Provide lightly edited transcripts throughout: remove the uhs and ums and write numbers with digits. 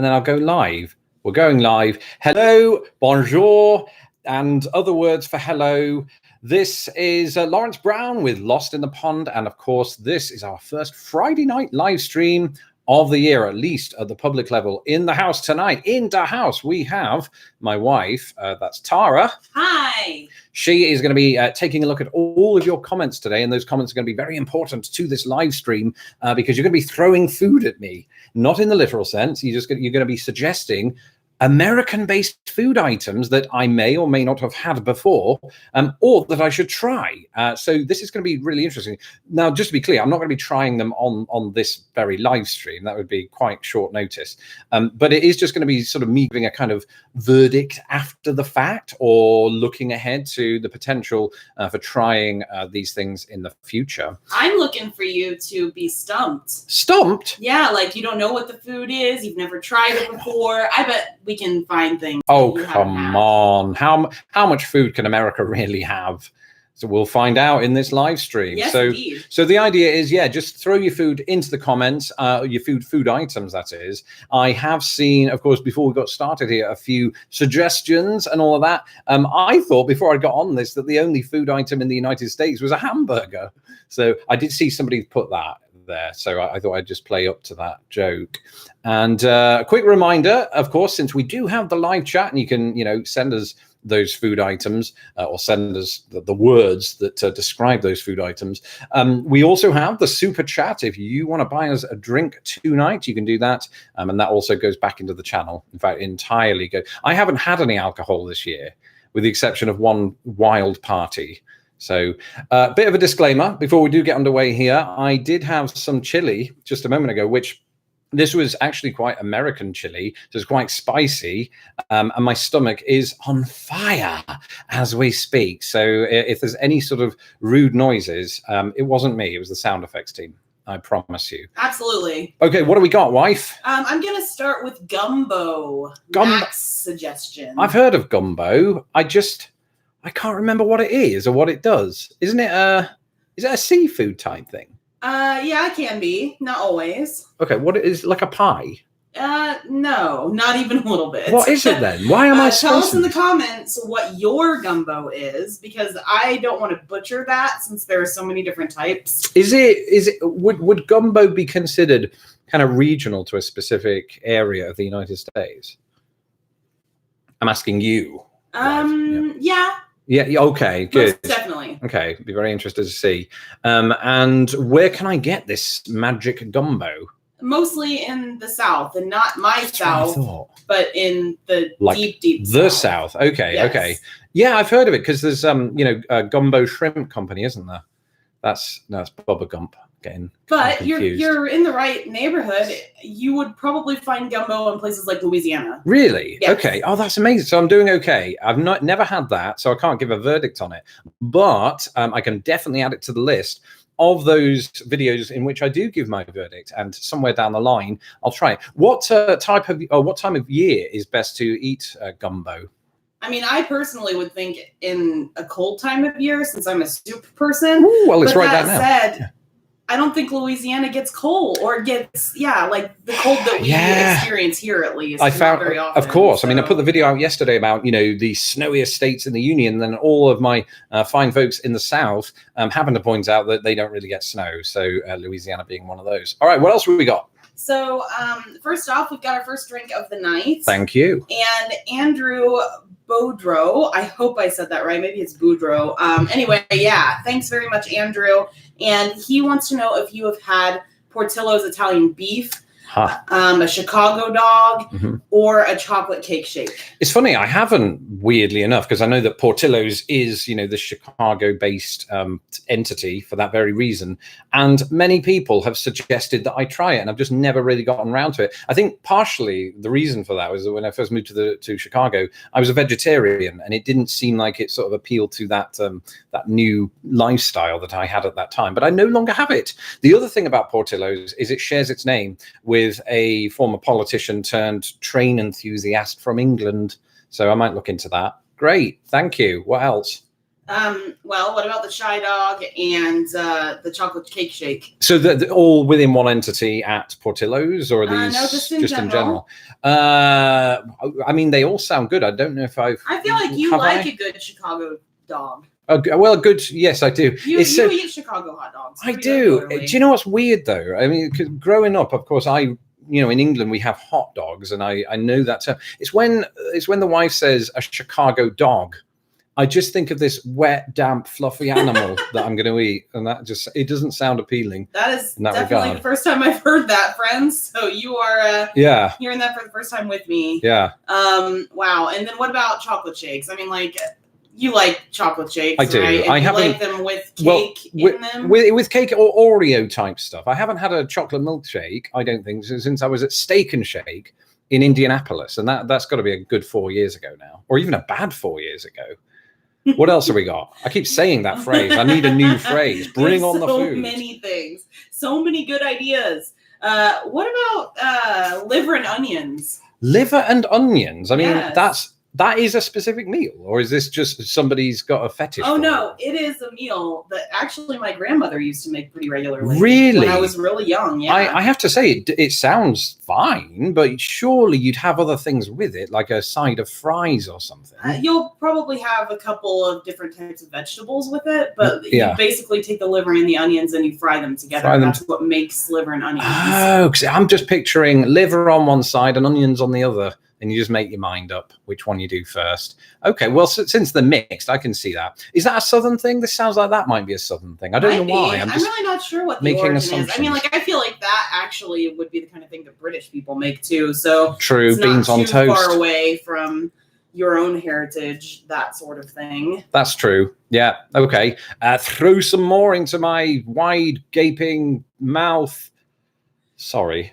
and then I'll go live. We're going live. Hello, bonjour, and other words for hello. This is Lawrence Brown with Lost in the Pond. And of course, this is our first Friday night live stream of the year, at least at the public level. In the house tonight, in the house, we have my wife, that's Tara. Hi. She is going to be taking a look at all of your comments today, and those comments are going to be very important to this live stream because you're going to be throwing food at me, not in the literal sense. You're going to be suggesting American-based food items that I may or may not have had before, or that I should try. So this is going to be really interesting. Now, just to be clear, I'm not going to be trying them on this very live stream. That would be quite short notice. But it is just going to be sort of me giving a kind of verdict after the fact, or looking ahead to the potential for trying these things in the future. I'm looking for you to be stumped. Stumped? Yeah, like you don't know what the food is. You've never tried it before. I bet we can find things. Oh, come on. How much food can America really have? So we'll find out in this live stream. Yes, so, indeed. So the idea is, yeah, just throw your food into the comments, your food items, that is. I have seen, of course, before we got started here, a few suggestions and all of that. I thought before I got on this that the only food item in the United States was a hamburger. So I did see somebody put that there, so I thought I'd just play up to that joke. And a quick reminder, of course, since we do have the live chat, and you can send us those food items or send us the words that describe those food items. We also have the super chat. If you want to buy us a drink tonight, you can do that, and that also goes back into the channel. In fact, entirely go. I haven't had any alcohol this year, with the exception of one wild party. So a bit of a disclaimer before we do get underway here. I did have some chili just a moment ago, which this was actually quite American chili. So it's quite spicy, and my stomach is on fire as we speak. So if there's any sort of rude noises, it wasn't me. It was the sound effects team. I promise you. Absolutely. Okay, what do we got, wife? I'm going to start with Gumbo. Max suggestion. I've heard of Gumbo. I can't remember what it is or what it does. Is it a seafood type thing? Yeah, it can be. Not always. Okay, what is like a pie? No, not even a little bit. What is it then? Why am I tell us in the comments what your gumbo is, because I don't want to butcher that since there are so many different types. Would gumbo be considered kind of regional to a specific area of the United States? I'm asking you. Yeah. Yeah, okay, good. Most definitely. Okay, be very interested to see. And where can I get this magic gumbo? Mostly in the South, and not my South, but in the deep South. Okay, yes. Okay. Yeah, I've heard of it because there's a Gumbo Shrimp Company, isn't there? That's Bubba Gump getting. But you're in the right neighborhood. You would probably find gumbo in places like Louisiana. Really? Yes. Okay. Oh, that's amazing. So I'm doing okay. I've never had that, so I can't give a verdict on it. But I can definitely add it to the list of those videos in which I do give my verdict, and somewhere down the line I'll try it. What time of year is best to eat gumbo? I mean, I personally would think in a cold time of year, since I'm a soup person. Ooh, well, let's write that now. That said, I don't think Louisiana gets cold, or gets like the cold that we experience here, at least. I found, very often, of course. So. I mean, I put the video out yesterday about the snowiest states in the union, and then all of my fine folks in the South happen to point out that they don't really get snow. So Louisiana being one of those. All right, what else have we got? So first off, we've got our first drink of the night. Thank you. And Andrew Boudreau, I hope I said that right. Maybe it's Boudreau. Anyway, yeah, thanks very much, Andrew. And he wants to know if you have had Portillo's Italian beef, a Chicago dog, or a chocolate cake shake. It's funny, I haven't, weirdly enough, because I know that Portillo's is, the Chicago-based entity for that very reason. And many people have suggested that I try it, and I've just never really gotten around to it. I think partially the reason for that was that when I first moved to Chicago, I was a vegetarian, and it didn't seem like it sort of appealed to that new lifestyle that I had at that time. But I no longer have it. The other thing about Portillo's is it shares its name with a former politician turned train enthusiast from England. So I might look into that. Great. Thank you. What else? Well, what about the Shy Dog and the chocolate cake shake? So all within one entity at Portillo's, or are these no, just in general? I mean, they all sound good. I don't know if I feel like you like a good Chicago dog. Well, good. Yes, I do. You eat Chicago hot dogs. I do. Do you know what's weird though? I mean, 'cause growing up, of course, in England we have hot dogs, and I know that term. It's when the wife says a Chicago dog, I just think of this wet, damp, fluffy animal that I'm going to eat, and it doesn't sound appealing. That is definitely the first time I've heard that, friends. So you are hearing that for the first time with me. Yeah. Wow. And then what about chocolate shakes? I mean, like, you like chocolate shakes, I do. Right? You like them with cake in them? With cake or Oreo type stuff. I haven't had a chocolate milkshake, I don't think, since I was at Steak and Shake in Indianapolis, and that's got to be a good 4 years ago now, or even a bad 4 years ago. What else have we got? I keep saying that phrase. I need a new phrase. Bring on the food. So many things. So many good ideas. What about liver and onions? Liver and onions? I mean, that is a specific meal, or is this just somebody's got a fetish? Oh, no, it is a meal that actually my grandmother used to make pretty regularly. Really? When I was really young, yeah. I have to say, it sounds fine, but surely you'd have other things with it, like a side of fries or something. You'll probably have a couple of different types of vegetables with it, but you basically take the liver and the onions and you fry them together. That's what makes liver and onions. Oh, because I'm just picturing liver on one side and onions on the other. And you just make your mind up which one you do first. Okay, well, since they're mixed, I can see that. Is that a Southern thing? This sounds like that might be a Southern thing. I don't know why. I'm really not sure what the origin is. I mean, like, I feel like that actually would be the kind of thing that British people make too. So true, it's beans not on too toast. far away from your own heritage, that sort of thing. That's true. Yeah. Okay. Throw some more into my wide gaping mouth. Sorry.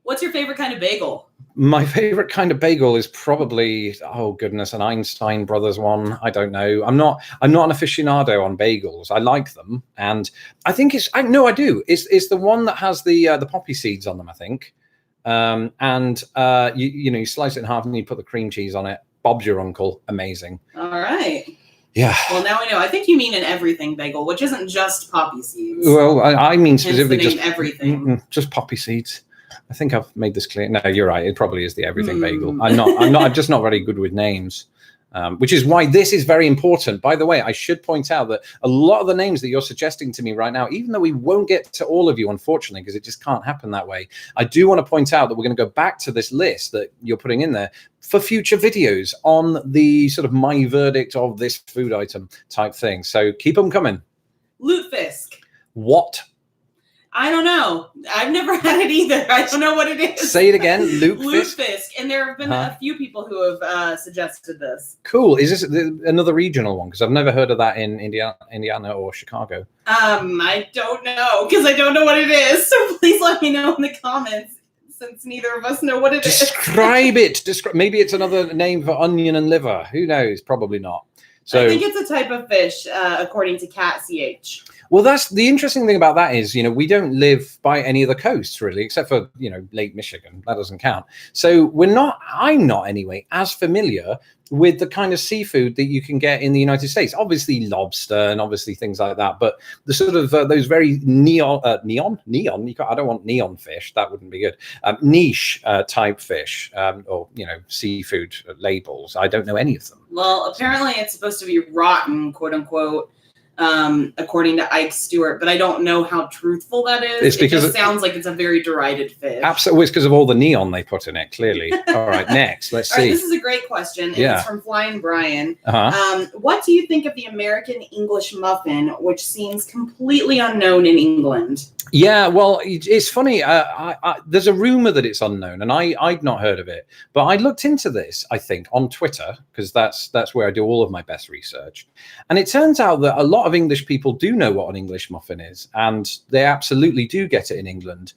What's your favorite kind of bagel? My favorite kind of bagel is probably, oh goodness, an Einstein Brothers one. I don't know. I'm not an aficionado on bagels. I like them, and I think I do. It's the one that has the poppy seeds on them, I think. You slice it in half and you put the cream cheese on it. Bob's your uncle. Amazing. All right. Yeah. Well, now we know. I think you mean an everything bagel, which isn't just poppy seeds. Well, I mean specifically just everything. Just poppy seeds. I think I've made this clear. No, you're right. It probably is the everything bagel. I'm just not very good with names, which is why this is very important. By the way, I should point out that a lot of the names that you're suggesting to me right now, even though we won't get to all of you, unfortunately, because it just can't happen that way, I do want to point out that we're going to go back to this list that you're putting in there for future videos on the sort of my verdict of this food item type thing. So keep them coming. Lutefisk. What? I don't know. I've never had it either. I don't know what it is. Say it again. Lutefisk. And there have been a few people who have suggested this. Cool. Is this another regional one? Because I've never heard of that in Indiana or Chicago. I don't know, because I don't know what it is. So please let me know in the comments, since neither of us know what it is. Describe it. Maybe it's another name for onion and liver. Who knows? Probably not. So I think it's a type of fish, according to Cat CH. Well, that's the interesting thing about that is, we don't live by any of the coasts really, except for, Lake Michigan. That doesn't count. So I'm not anyway, as familiar with the kind of seafood that you can get in the United States. Obviously lobster and obviously things like that. But the sort of those very neon, I don't want neon fish. That wouldn't be good. Niche type fish or, seafood labels. I don't know any of them. Well, apparently it's supposed to be rotten, quote unquote. According to Ike Stewart, but I don't know how truthful that is. It just sounds like it's a very derided fish. Absolutely, it's because of all the neon they put in it, clearly. All right, next, let's see. Right, this is a great question. It's from Flying Brian. What do you think of the American English muffin, which seems completely unknown in England? Yeah, well, it's funny. There's a rumor that it's unknown, and I'd not heard of it. But I looked into this, I think, on Twitter, because that's where I do all of my best research. And it turns out that a lot of English people do know what an English muffin is, and they absolutely do get it in England.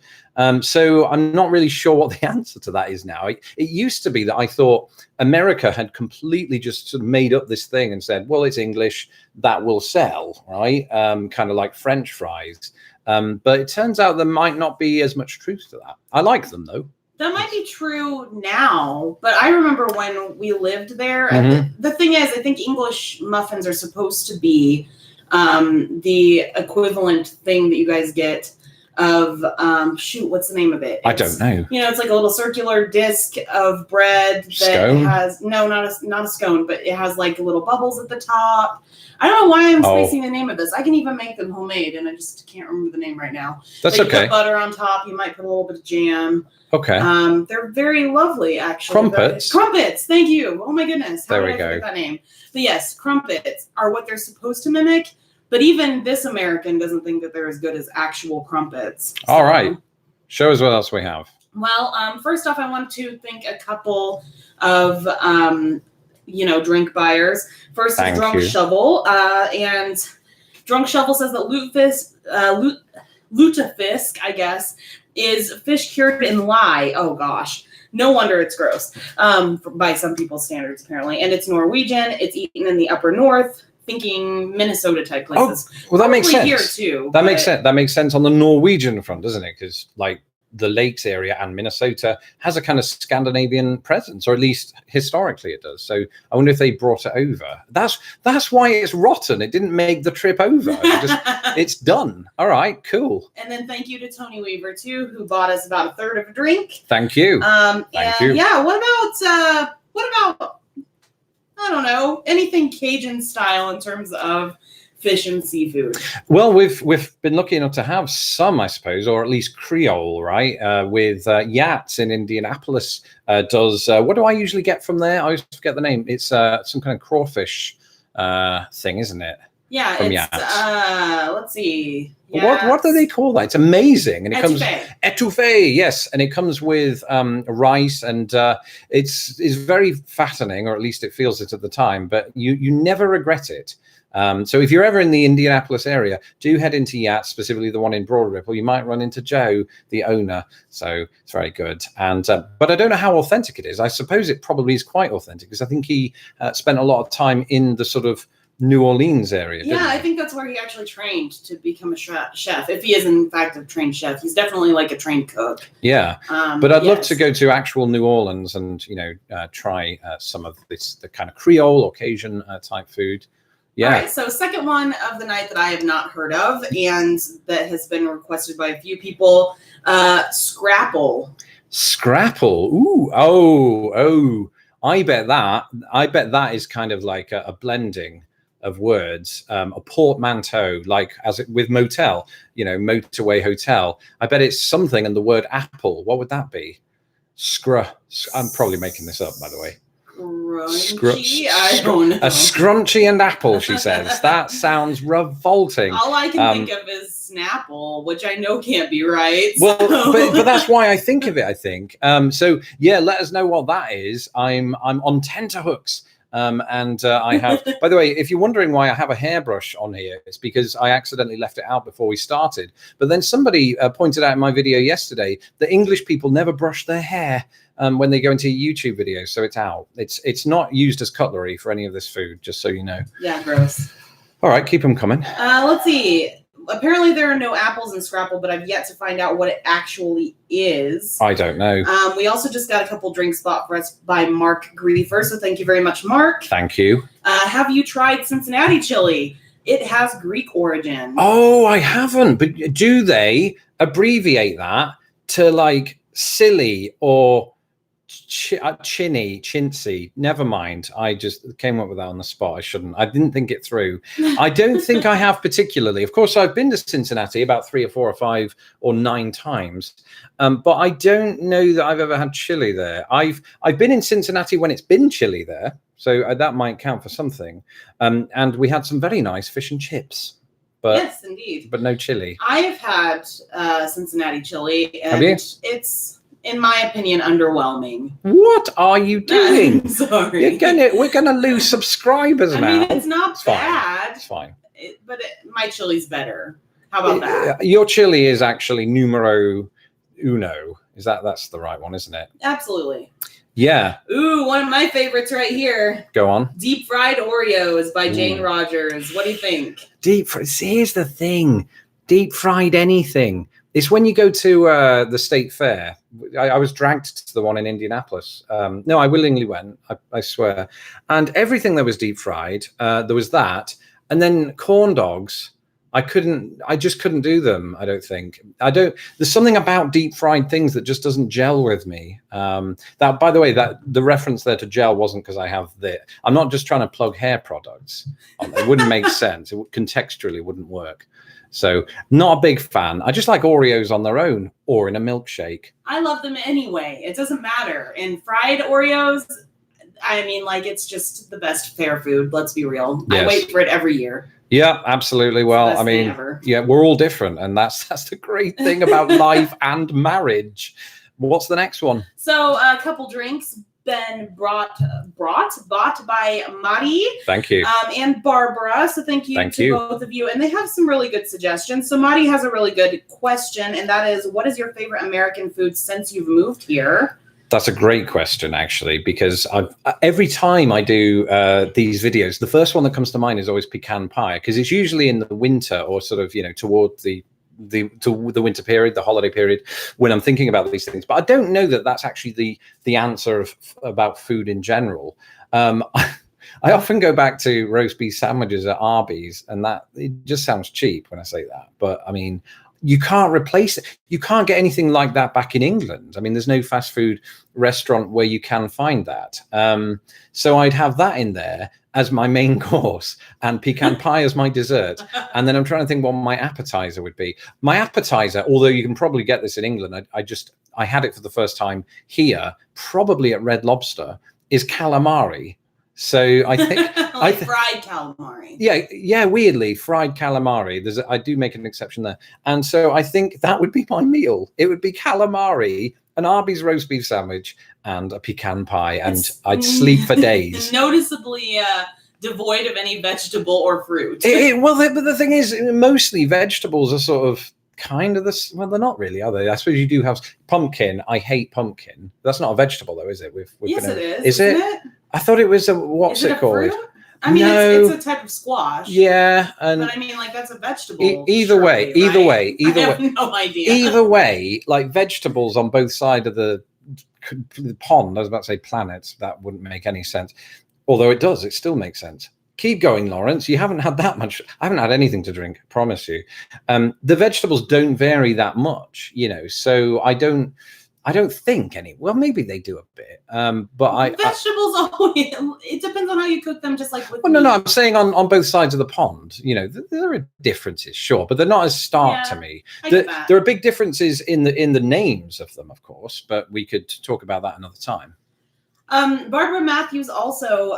So I'm not really sure what the answer to that is now. It used to be that I thought America had completely just sort of made up this thing and said, well, it's English, that will sell, right? Kind of like French fries. But it turns out there might not be as much truth to that. I like them, though. That might be true now, but I remember when we lived there. Mm-hmm. The thing is, I think English muffins are supposed to be the equivalent thing that you guys get of what's the name of it? I don't know. It's like a little circular disc of bread that scone? Has not a scone, but it has like little bubbles at the top. I don't know why I'm spacing the name of this. I can even make them homemade, and I just can't remember the name right now. That's like, okay. You put butter on top. You might put a little bit of jam. Okay. They're very lovely, actually. Crumpets. Crumpets. Thank you. Oh my goodness. There we go. Forget that name? But yes, crumpets are what they're supposed to mimic. But even this American doesn't think that they're as good as actual crumpets. So. All right. Show us what else we have. Well, first off, I want to thank a couple of, drink buyers. First, Drunk Shovel. And Drunk Shovel says that lutefisk, I guess, is fish cured in lye. Oh, gosh. No wonder it's gross by some people's standards, apparently. And it's Norwegian. It's eaten in the upper north. Thinking Minnesota type places. Oh, well, that makes sense. Here too. That makes sense. That makes sense on the Norwegian front, doesn't it? Because like the lakes area and Minnesota has a kind of Scandinavian presence, or at least historically it does. So I wonder if they brought it over. That's why it's rotten. It didn't make the trip over. It's done. All right, cool. And then thank you to Tony Weaver too, who bought us about a third of a drink. Thank you. Thank you. Yeah. What about? I don't know, anything Cajun style in terms of fish and seafood. Well, we've been lucky enough to have some, I suppose, or at least Creole, right? With Yats in Indianapolis does. What do I usually get from there? I always forget the name. It's some kind of crawfish thing, isn't it? Yeah, from it's Yats. Let's see. What do they call that? It's amazing, and it comes etouffee. Yes, and it comes with rice, and it's very fattening, or at least it feels it at the time. But you never regret it. So if you're ever in the Indianapolis area, do head into Yats, specifically the one in Broad Ripple. You might run into Joe, the owner. So it's very good. And but I don't know how authentic it is. I suppose it probably is quite authentic because I think he spent a lot of time in the sort of New Orleans area. Yeah, I think that's where he actually trained to become a chef. If he is in fact a trained chef, he's definitely like a trained cook. Yeah, but I'd love to go to actual New Orleans and try some of the kind of Creole or Cajun type food. Yeah. All right, so second one of the night that I have not heard of and that has been requested by a few people, Scrapple. Scrapple. Ooh, oh. I bet that is kind of like a blending of words, a portmanteau, like with motel, motorway hotel. I bet it's something and the word apple. What would that be? I'm probably making this up, by the way. Scrunchy? I don't know. A scrunchy and apple, she says. That sounds revolting. All I can think of is Snapple, which I know can't be right. Well, but that's why I think of it, I think. So, yeah, let us know what that is. I'm on tenterhooks. And I have, by the way, if you're wondering why I have a hairbrush on here, it's because I accidentally left it out before we started. But then somebody pointed out in my video yesterday that English people never brush their hair when they go into YouTube videos. So it's out. It's not used as cutlery for any of this food, just so you know. Yeah, gross. All right, keep them coming. Let's see. Apparently there are no apples in Scrapple, but I've yet to find out what it actually is. I don't know. We also just got a couple drinks bought for us by Mark Griefer, so thank you very much, Mark. Thank you. Have you tried Cincinnati chili? It has Greek origin. Oh, I haven't. But do they abbreviate that to like silly or chintzy? Never mind. I just came up with that on the spot. I didn't think it through. I don't think I have particularly. Of course, I've been to Cincinnati about 3 or 4 or 5 or 9 times, but I don't know that I've ever had chili there. I've been in Cincinnati when it's been chilly there, so that might count for something. And we had some very nice fish and chips. But, yes, indeed. But no chili. I have had Cincinnati chili, and have you? It's, in my opinion, underwhelming. What are you doing? I'm sorry. We're gonna lose subscribers now. I mean, it's not bad. It's fine. But my chili's better. How about that? Your chili is actually numero uno. That's the right one, isn't it? Absolutely. Yeah. Ooh, one of my favorites right here. Go on. Deep Fried Oreos by Jane Rogers. What do you think? Here's the thing. Deep fried anything. It's when you go to the state fair. I was dragged to the one in Indianapolis. No, I willingly went, I swear. And everything there was deep fried. There was that. And then corn dogs. I just couldn't do them. I don't think. There's something about deep fried things that just doesn't gel with me. That, by the way, that the reference there to gel wasn't because I have I'm not just trying to plug hair products. It wouldn't make sense. Contextually wouldn't work. So not a big fan. I just like Oreos on their own or in a milkshake. I love them anyway. It doesn't matter. And fried Oreos, I mean, like, it's just the best fair food. Let's be real. Yes. I wait for it every year. Yeah, absolutely. Well, I mean, yeah, we're all different. And that's the great thing about life and marriage. What's the next one? So a couple drinks been bought by Mari. Thank you. And Barbara. So thank you to both of you. And they have some really good suggestions. So Mari has a really good question, and that is, what is your favorite American food since you've moved here? That's a great question, actually, because every time I do these videos, the first one that comes to mind is always pecan pie, because it's usually in the winter or sort of, toward the winter period, the holiday period, when I'm thinking about these things. But I don't know that that's actually the answer about food in general. I often go back to roast beef sandwiches at Arby's, and that it just sounds cheap when I say that. But I mean, you can't replace it. You can't get anything like that back in England. I mean, there's no fast food restaurant where you can find that. So I'd have that in there as my main course and pecan pie as my dessert. And then I'm trying to think what my appetizer would be. My appetizer, although you can probably get this in England, I had it for the first time here, probably at Red Lobster, is calamari. So I think fried calamari. Yeah, weirdly fried calamari. I do make an exception there, and so I think that would be my meal. It would be calamari, an Arby's roast beef sandwich, and a pecan pie, and I'd sleep for days. Noticeably devoid of any vegetable or fruit. But the thing is, mostly vegetables are sort of kind of this. Well, they're not really, are they? I suppose you do have pumpkin. I hate pumpkin. That's not a vegetable, though, is it? Yes, it is. Is it? I thought it was what's it called? Fruit? I mean, no. It's a type of squash. Yeah, but I mean, like, that's a vegetable. Either way. I have no idea. Either way, like vegetables on both sides of the pond. I was about to say planets. That wouldn't make any sense. Although it does. It still makes sense. Keep going, Lawrence. You haven't had that much. I haven't had anything to drink. I promise you. The vegetables don't vary that much, So I don't think any. Well, maybe they do a bit, but vegetables always. It depends on how you cook them. Just like with no, I'm saying on both sides of the pond. There are differences, sure, but they're not as stark to me. There are big differences in the names of them, of course, but we could talk about that another time. Barbara Matthews also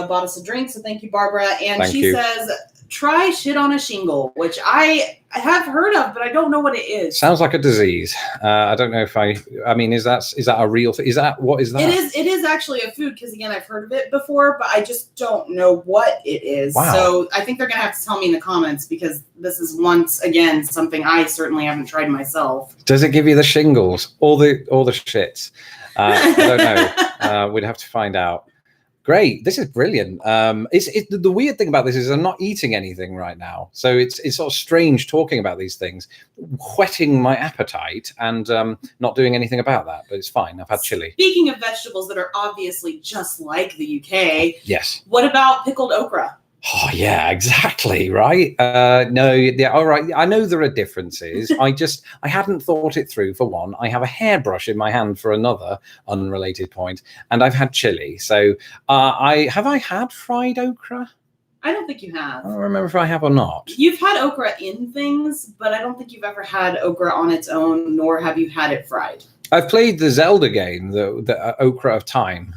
bought us a drink, so thank you, Barbara. And she says, try shit on a shingle, which I have heard of, but I don't know what it is. Sounds like a disease. I don't know if I mean, is that a real thing? What is that? It is actually a food, because again, I've heard of it before, but I just don't know what it is. Wow. So I think they're going to have to tell me in the comments, because this is once again something I certainly haven't tried myself. Does it give you the shingles? All the shits? I don't know. We'd have to find out. Great. This is brilliant. The weird thing about this is I'm not eating anything right now. So it's sort of strange talking about these things, whetting my appetite and not doing anything about that. But it's fine. I've had chili. Speaking of vegetables that are obviously just like the UK. Yes. What about pickled okra? Oh, yeah, exactly. Right. No, yeah. All right. I know there are differences. I hadn't thought it through, for one. I have a hairbrush in my hand for another unrelated point, and I've had chili. So I had fried okra? I don't think you have. I don't remember if I have or not. You've had okra in things, but I don't think you've ever had okra on its own, nor have you had it fried. I've played the Zelda game, the Okra of Time.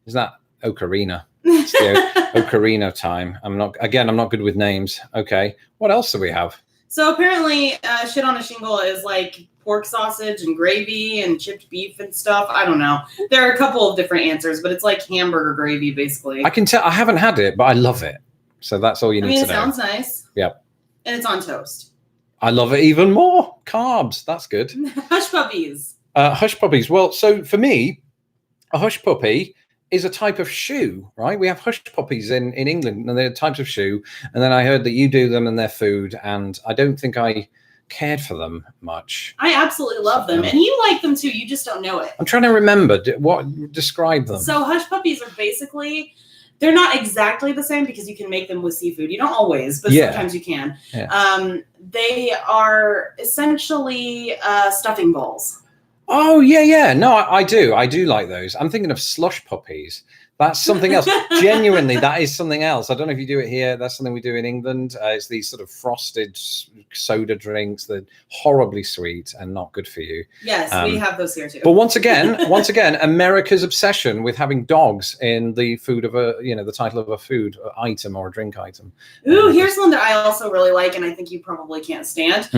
Is that Ocarina? It's the Ocarina of Time. I'm not good with names. Okay. What else do we have? So apparently shit on a shingle is like pork sausage and gravy and chipped beef and stuff. I don't know. There are a couple of different answers, but it's like hamburger gravy, basically. I can tell. I haven't had it, but I love it. So that's all you need to know. It sounds nice. Yep. And it's on toast. I love it even more. Carbs. That's good. Hush puppies. Hush puppies. Well, so for me, a hush puppy is a type of shoe, right? We have hush puppies in England, and they're types of shoe. And then I heard that you do them and they're food, and I don't think I cared for them much. I absolutely love them, and you like them too. You just don't know it. I'm trying to remember describe them. So hush puppies are basically, they're not exactly the same because you can make them with seafood. You don't always, but sometimes you can. Yeah. They are essentially stuffing balls. Oh yeah. No, I do like those. I'm thinking of slush puppies. That's something else. Genuinely, that is something else. I don't know if you do it here. That's something we do in England. It's these sort of frosted soda drinks that are horribly sweet and not good for you. Yes, we have those here too. But once again, America's obsession with having dogs in the food of the title of a food item or a drink item. Ooh, here's one that I also really like, and I think you probably can't stand.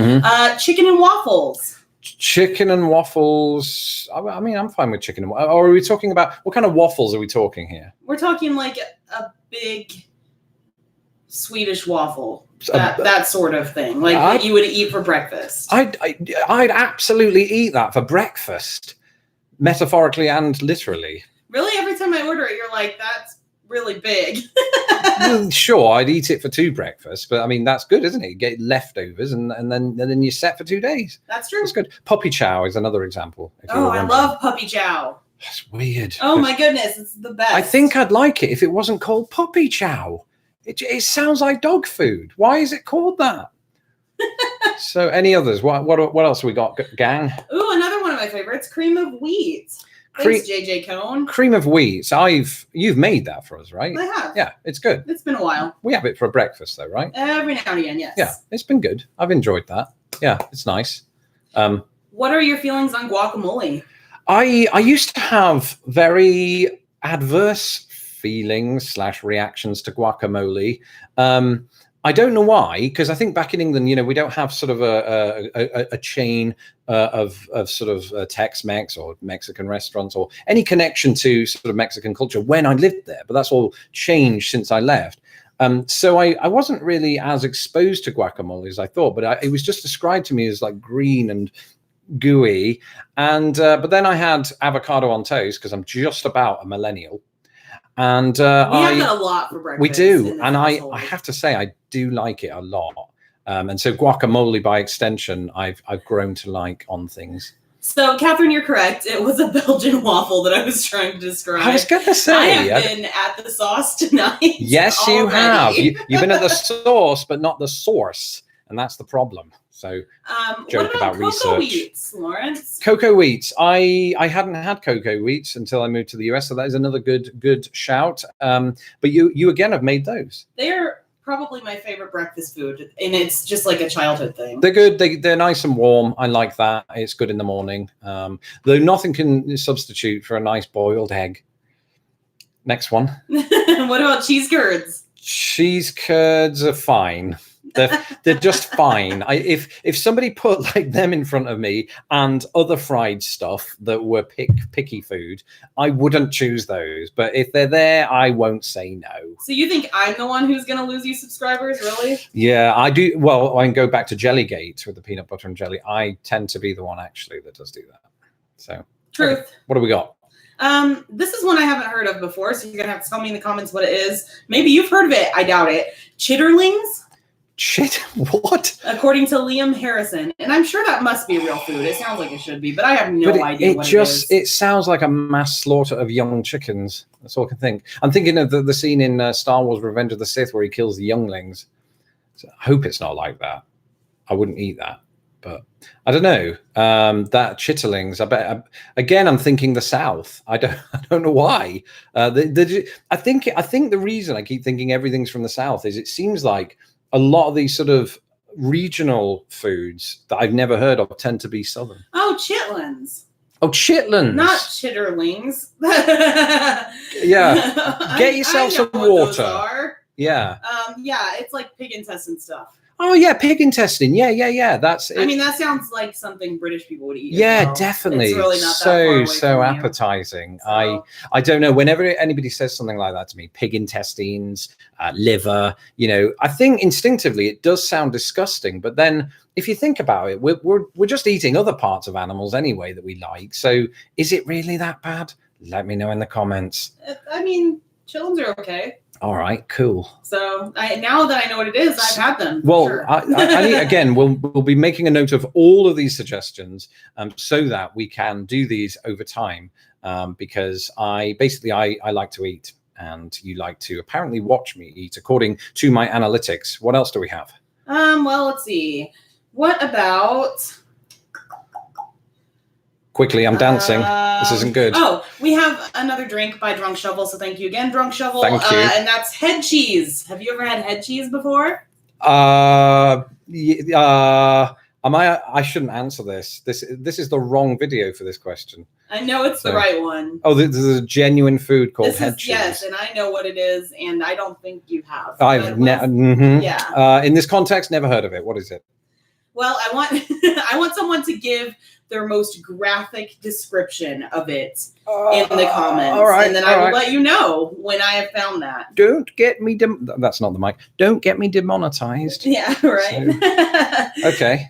Chicken and waffles. Chicken and waffles. I mean, I'm fine with chicken and waffles. Or are we talking about, what kind of waffles are we talking here? We're talking like a big Swedish waffle, that sort of thing, like what you would eat for breakfast. I'd absolutely eat that for breakfast, metaphorically and literally. Really? Every time I order it, you're like, that's really big. Sure, I'd eat it for 2 breakfasts, but I mean, that's good, isn't it? You get leftovers and then you're set for 2 days. That's true. That's good. Puppy chow is another example. Oh, I love puppy chow. That's weird. Oh my goodness, it's the best. I think I'd like it if it wasn't called puppy chow. It sounds like dog food. Why is it called that? So, any others? What else have we got, gang? Ooh, another one of my favorites, cream of wheat. Thanks, JJ Cone. Cream of wheat. You've made that for us, right? I have. Yeah, it's good. It's been a while. We have it for breakfast, though, right? Every now and again, yes. Yeah, it's been good. I've enjoyed that. Yeah, it's nice. What are your feelings on guacamole? I used to have very adverse feelings / reactions to guacamole. I don't know why, because I think back in England, we don't have sort of a chain of sort of Tex-Mex or Mexican restaurants or any connection to sort of Mexican culture when I lived there. But that's all changed since I left. So I wasn't really as exposed to guacamole as I thought, but it was just described to me as like green and gooey. And but then I had avocado on toast because I'm just about a millennial. And we have that a lot for breakfast. We do, and I have to say I do like it a lot. And so guacamole, by extension, I've grown to like on things. So, Catherine, you're correct. It was a Belgian waffle that I was trying to describe. I was going to say, I have been at the sauce tonight. Yes, already. You have. You've been at the sauce, but not the source, and that's the problem. So, joke about research. Cocoa wheats, Lawrence? Cocoa wheats. I hadn't had cocoa wheats until I moved to the US, so that is another good shout. But you again have made those. They're probably my favorite breakfast food, and it's just like a childhood thing. They're good. They're nice and warm. I like that. It's good in the morning. Though nothing can substitute for a nice boiled egg. Next one. What about cheese curds? Cheese curds are fine. They're just fine. If somebody put like them in front of me and other fried stuff that were picky food, I wouldn't choose those. But if they're there, I won't say no. So you think I'm the one who's going to lose you subscribers, really? Yeah, I do. Well, I can go back to Jellygate with the peanut butter and jelly. I tend to be the one actually that does do that. So truth. Okay. What do we got? This is one I haven't heard of before, so you're going to have to tell me in the comments what it is. Maybe you've heard of it. I doubt it. Chitterlings? What? According to Liam Harrison, and I'm sure that must be real food. It sounds like it should be, but I have no idea what it is. It sounds like a mass slaughter of young chickens. That's all I can think. I'm thinking of the scene in Star Wars: Revenge of the Sith where he kills the younglings. So I hope it's not like that. I wouldn't eat that, but I don't know. That chitterlings. Again, I'm thinking the South. I don't know why. I think the reason I keep thinking everything's from the South is it seems like a lot of these sort of regional foods that I've never heard of tend to be Southern. Oh, chitlins. Oh, chitlins. Not chitterlings. Yeah. Get yourself some water. Yeah. Yeah, it's like pig intestine stuff. Oh, yeah, pig intestine. Yeah. That's it. I mean, that sounds like something British people would eat. Yeah, definitely. It's really not that far away so from appetizing. So. I don't know. Whenever anybody says something like that to me, pig intestines, liver, I think instinctively it does sound disgusting. But then if you think about it, we're just eating other parts of animals anyway that we like. So is it really that bad? Let me know in the comments. I mean, chitlins are okay. All right, cool. So now that I know what it is, I've had them. Well, sure. again, we'll be making a note of all of these suggestions so that we can do these over time because I like to eat and you like to apparently watch me eat according to my analytics. What else do we have? Well, let's see. What about... Quickly, I'm dancing. This isn't good. Oh, we have another drink by Drunk Shovel, so thank you again, Drunk Shovel. Thank you. And that's head cheese. Have you ever had head cheese before? I shouldn't answer this. This is the wrong video for this question. I know it's the right one. Oh, this is a genuine food called head cheese. Yes, and I know what it is, and I don't think you have. Yeah. In this context, never heard of it. What is it? Well, I want I want someone to give their most graphic description of it in the comments. All right, and then I will let you know when I have found that. Don't get me that's not the mic. Don't get me demonetized. Yeah, right. So, okay.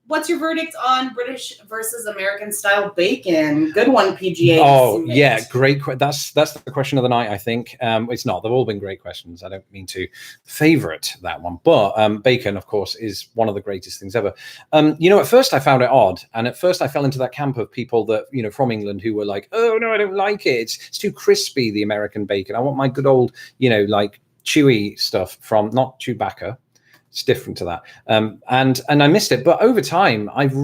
What's your verdict on British versus American style bacon? Good one, PGA. Oh, yeah, great. That's the question of the night, I think. It's not. They've all been great questions. I don't mean to favorite that one. But bacon, of course, is one of the greatest things ever. At first I found it odd. And at first I fell into that camp of people that, from England who were like, oh, no, I don't like it. It's too crispy, the American bacon. I want my good old, like chewy stuff from not Chewbacca. It's different to that. And I missed it. But over time, I've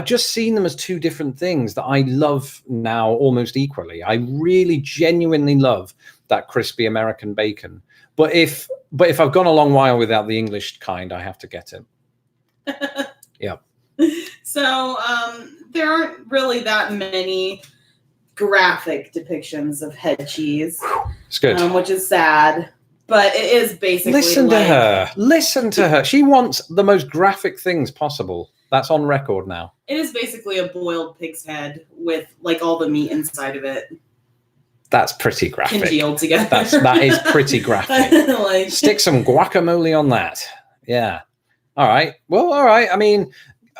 just seen them as two different things that I love now almost equally. I really genuinely love that crispy American bacon. But if I've gone a long while without the English kind, I have to get it. Yeah. So there aren't really that many graphic depictions of head cheese. It's good. Which is sad. But it is basically Listen to her. She wants the most graphic things possible. That's on record now. It is basically a boiled pig's head with like all the meat inside of it. That's pretty graphic. Congealed together. That is pretty graphic. Stick some guacamole on that. Yeah. All right. Well, all right. I mean,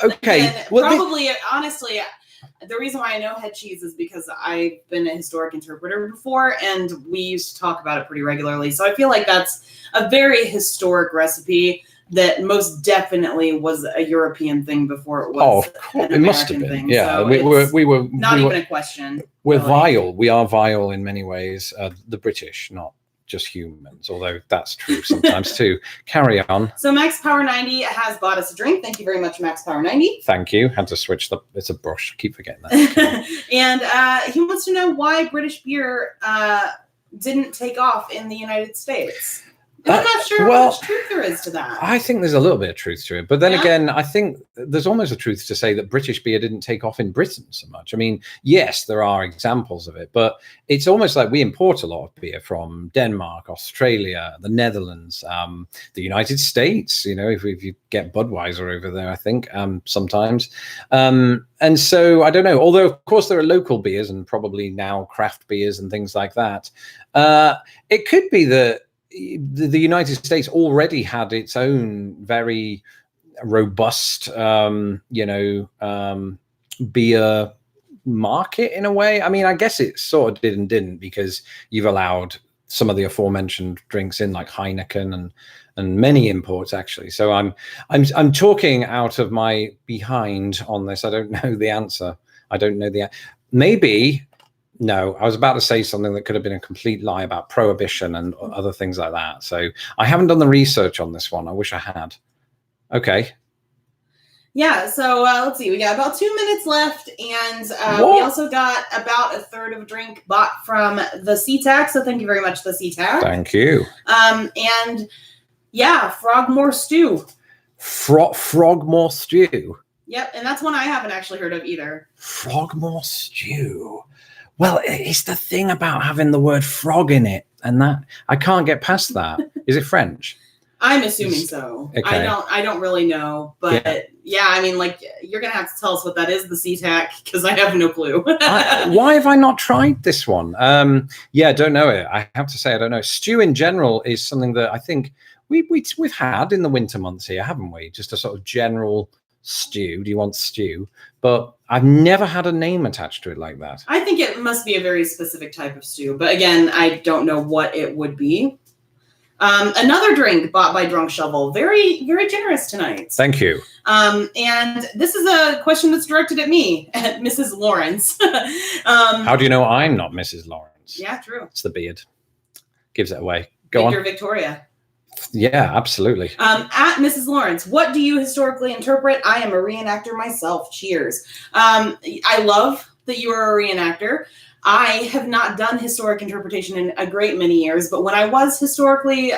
okay. Well, honestly, the reason why I know head cheese is because I've been a historic interpreter before, and we used to talk about it pretty regularly. So I feel like that's a very historic recipe that most definitely was a European thing before it was an American must have been. Thing. Yeah, so we were not even a question. We're vile. We are vile in many ways. The British, not just humans, although that's true sometimes too. Carry on. So Max Power 90 has bought us a drink. Thank you very much, Max Power 90. Thank you. Had to switch it's a brush. I keep forgetting that. And he wants to know why British beer didn't take off in the United States. I'm not sure how much truth there is to that. I think there's a little bit of truth to it. But then again, I think there's almost a truth to say that British beer didn't take off in Britain so much. I mean, yes, there are examples of it, but it's almost like we import a lot of beer from Denmark, Australia, the Netherlands, the United States, if you get Budweiser over there, I think, sometimes. And so, I don't know. Although, of course, there are local beers and probably now craft beers and things like that. It could be that the United States already had its own very robust, beer market in a way. I mean, I guess it sort of did and didn't, because you've allowed some of the aforementioned drinks in, like Heineken and many imports actually. So I'm talking out of my behind on this. I don't know the answer. Maybe. No, I was about to say something that could have been a complete lie about prohibition and other things like that. So I haven't done the research on this one. I wish I had. Okay. Yeah, so let's see. We got about 2 minutes left, and we also got about a third of a drink bought from the SeaTac. So thank you very much, the SeaTac. Thank you. And yeah, Frogmore Stew. Frogmore Stew. Yep, and that's one I haven't actually heard of either. Frogmore Stew. Well, it's the thing about having the word frog in it, and that I can't get past that. Is it French? I'm assuming so. Okay. I don't really know, but yeah, I mean, like, you're gonna have to tell us what that is, the SeaTac, because I have no clue. Why have I not tried this one? I don't know it. I have to say I don't know. Stew in general is something that I think we've had in the winter months here, haven't we? Just a sort of general stew? Do you want stew? But I've never had a name attached to it like that. I think it must be a very specific type of stew. But again, I don't know what it would be. Another drink bought by Drunk Shovel. Very, very generous tonight. Thank you. And this is a question that's directed at me, at Mrs. Lawrence. How do you know I'm not Mrs. Lawrence? Yeah, true. It's the beard. Gives it away. Go on. Victoria. Yeah, absolutely. At Mrs. Lawrence, what do you historically interpret? I am a reenactor myself. Cheers. I love that you are a reenactor. I have not done historic interpretation in a great many years, but when I was historically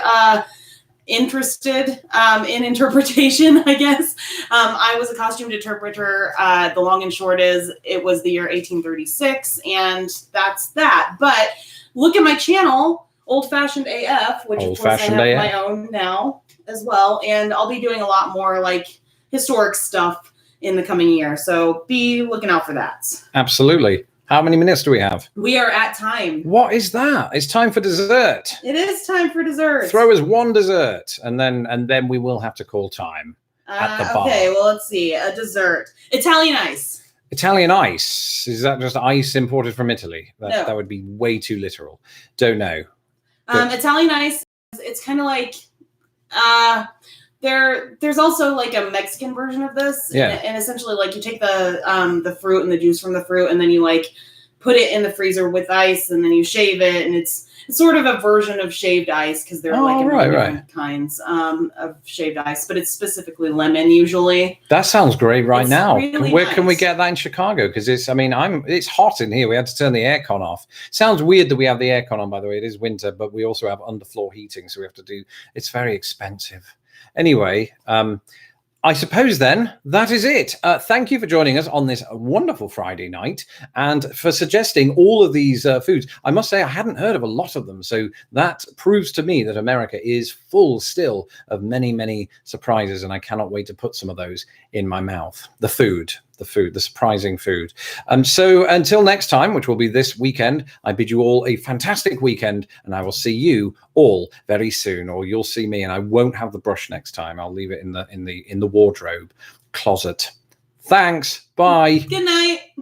interested in interpretation, I guess, I was a costumed interpreter. The long and short is it was the year 1836, and that's that. But look at my channel, Old Fashioned AF, which of course I have my own now as well, and I'll be doing a lot more like historic stuff in the coming year. So be looking out for that. Absolutely. How many minutes do we have? We are at time. What is that? It's time for dessert. It is time for dessert. Throw us one dessert, and then we will have to call time at the bar. Okay, well, let's see. A dessert. Italian ice. Italian ice. Is that just ice imported from Italy? No. That would be way too literal. Don't know. Italian ice, it's kind of like there's also like a Mexican version of this. Yeah. And essentially like you take the fruit and the juice from the fruit and then you like put it in the freezer with ice and then you shave it, and it's sort of a version of shaved ice because there are different kinds of shaved ice, but it's specifically lemon usually. That sounds great right now. Really Where nice. can we get that in Chicago? Because it's hot in here. We had to turn the aircon off. Sounds weird that we have the aircon on, by the way. It is winter, but we also have underfloor heating, so we have to do. It's very expensive. Anyway, I suppose then that is it. Thank you for joining us on this wonderful Friday night and for suggesting all of these foods. I must say I hadn't heard of a lot of them. So that proves to me that America is full still of many, many surprises. And I cannot wait to put some of those in my mouth. The surprising food. So until next time, which will be this weekend, I bid you all a fantastic weekend, and I will see you all very soon, or you'll see me, and I won't have the brush next time. I'll leave it in the wardrobe closet. Thanks. Bye. Good night.